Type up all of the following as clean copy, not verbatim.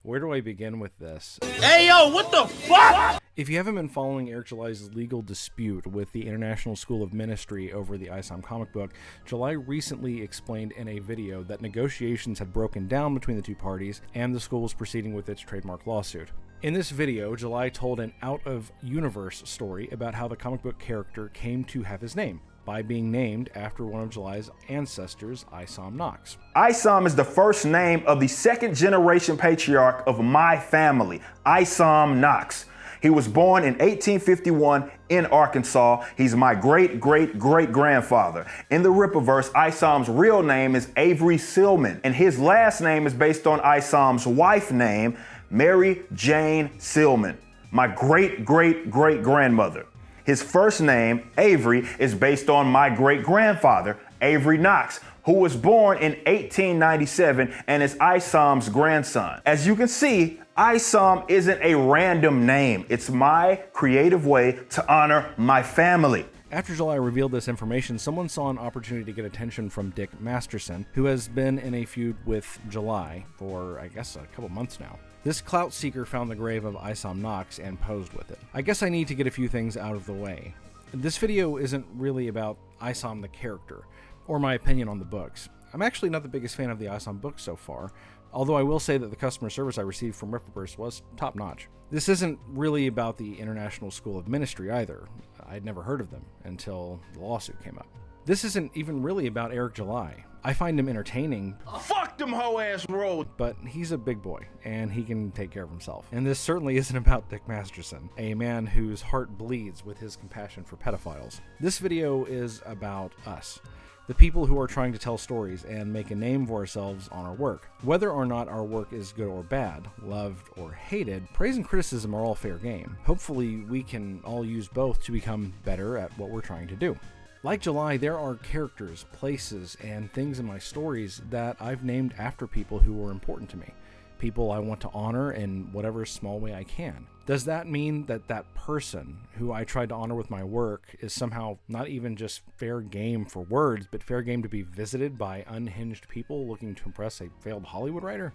Where do I begin with this? Hey, yo, what the fuck? If you haven't been following Eric July's legal dispute with the International School of Ministry over the Isom comic book, July recently explained in a video that negotiations had broken down between the two parties and the school was proceeding with its trademark lawsuit. In this video, July told an out-of-universe story about how the comic book character came to have his name, by being named after one of July's ancestors, Isom Knox. Isom is the first name of the second-generation patriarch of my family, Isom Knox. He was born in 1851 in Arkansas. He's my great-great-great-grandfather. In the Rippaverse, Isom's real name is Avery Silman, and his last name is based on Isom's wife's name, Mary Jane Silman, my great-great-great-grandmother. His first name, Avery, is based on my great-grandfather, Avery Knox, who was born in 1897 and is Isom's grandson. As you can see, Isom isn't a random name. It's my creative way to honor my family. After July revealed this information, someone saw an opportunity to get attention from Dick Masterson, who has been in a feud with July for, I guess, a couple months now. This clout seeker found the grave of Isom Knox and posed with it. I guess I need to get a few things out of the way. This video isn't really about Isom the character, or my opinion on the books. I'm actually not the biggest fan of the Isom books so far, although I will say that the customer service I received from Rippaverse was top-notch. This isn't really about the International School of Ministry either. I'd never heard of them until the lawsuit came up. This isn't even really about Eric July. I find him entertaining. Fuck them hoe-ass roads. But he's a big boy, and he can take care of himself. And this certainly isn't about Dick Masterson, a man whose heart bleeds with his compassion for pedophiles. This video is about us, the people who are trying to tell stories and make a name for ourselves on our work. Whether or not our work is good or bad, loved or hated, praise and criticism are all fair game. Hopefully we can all use both to become better at what we're trying to do. Like July, there are characters, places, and things in my stories that I've named after people who were important to me. People I want to honor in whatever small way I can. Does that mean that that person who I tried to honor with my work is somehow not even just fair game for words, but fair game to be visited by unhinged people looking to impress a failed Hollywood writer?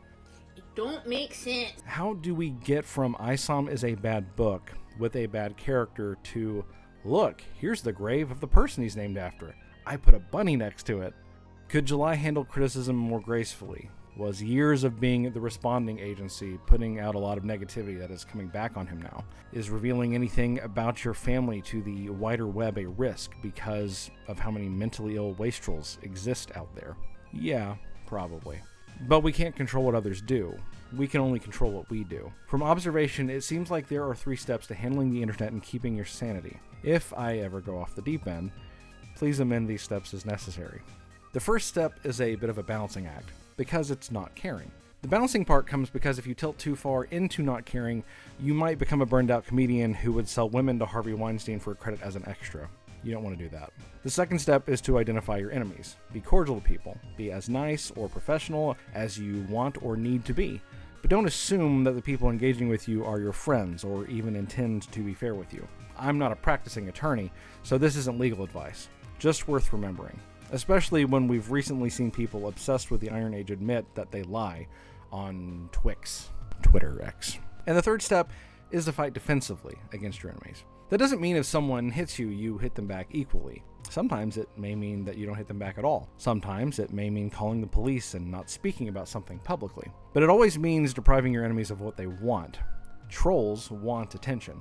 It don't make sense. How do we get from Isom is a bad book with a bad character to, look, here's the grave of the person he's named after. I put a bunny next to it. Could July handle criticism more gracefully? Was years of being the responding agency putting out a lot of negativity that is coming back on him now? Is revealing anything about your family to the wider web a risk because of how many mentally ill wastrels exist out there? Yeah, probably. But we can't control what others do. We can only control what we do. From observation, it seems like there are 3 steps to handling the internet and keeping your sanity. If I ever go off the deep end, please amend these steps as necessary. The first step is a bit of a balancing act, because it's not caring. The balancing part comes because if you tilt too far into not caring, you might become a burned out comedian who would sell women to Harvey Weinstein for credit as an extra. You don't want to do that. The second step is to identify your enemies. Be cordial to people. Be as nice or professional as you want or need to be. But don't assume that the people engaging with you are your friends or even intend to be fair with you. I'm not a practicing attorney, so this isn't legal advice. Just worth remembering. Especially when we've recently seen people obsessed with the Iron Age admit that they lie on Twix, Twitter X. And the third step is to fight defensively against your enemies. That doesn't mean if someone hits you, you hit them back equally. Sometimes it may mean that you don't hit them back at all. Sometimes it may mean calling the police and not speaking about something publicly. But it always means depriving your enemies of what they want. Trolls want attention,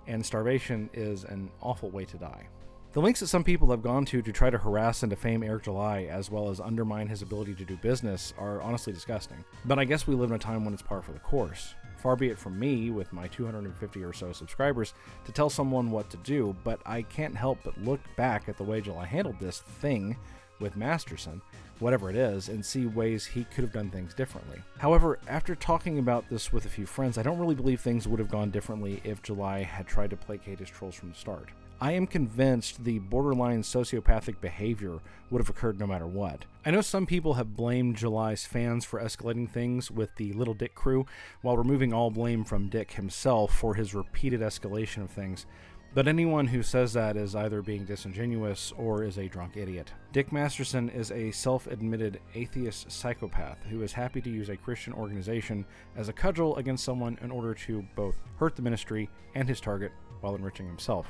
and starvation is an awful way to die. The links that some people have gone to try to harass and defame Eric July, as well as undermine his ability to do business, are honestly disgusting. But I guess we live in a time when it's par for the course. Far be it from me, with my 250 or so subscribers, to tell someone what to do, but I can't help but look back at the way July handled this thing with Masterson, whatever it is, and see ways he could have done things differently. However, after talking about this with a few friends, I don't really believe things would have gone differently if July had tried to placate his trolls from the start. I am convinced the borderline sociopathic behavior would have occurred no matter what. I know some people have blamed July's fans for escalating things with the Little Dick crew, while removing all blame from Dick himself for his repeated escalation of things. But anyone who says that is either being disingenuous or is a drunk idiot. Dick Masterson is a self-admitted atheist psychopath who is happy to use a Christian organization as a cudgel against someone in order to both hurt the ministry and his target while enriching himself.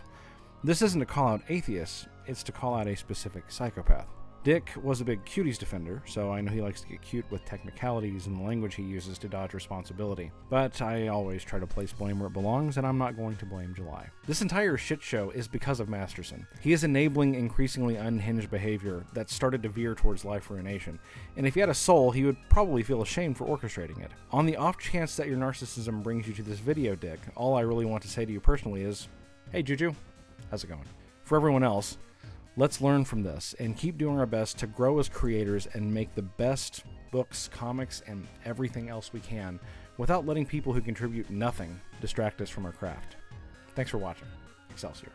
This isn't to call out atheists, it's to call out a specific psychopath. Dick was a big cuties defender, so I know he likes to get cute with technicalities and the language he uses to dodge responsibility. But I always try to place blame where it belongs, and I'm not going to blame July. This entire shit show is because of Masterson. He is enabling increasingly unhinged behavior that started to veer towards life ruination, and if he had a soul, he would probably feel ashamed for orchestrating it. On the off chance that your narcissism brings you to this video, Dick, all I really want to say to you personally is, hey Juju, how's it going? For everyone else, let's learn from this and keep doing our best to grow as creators and make the best books, comics, and everything else we can without letting people who contribute nothing distract us from our craft. Thanks for watching. Excelsior.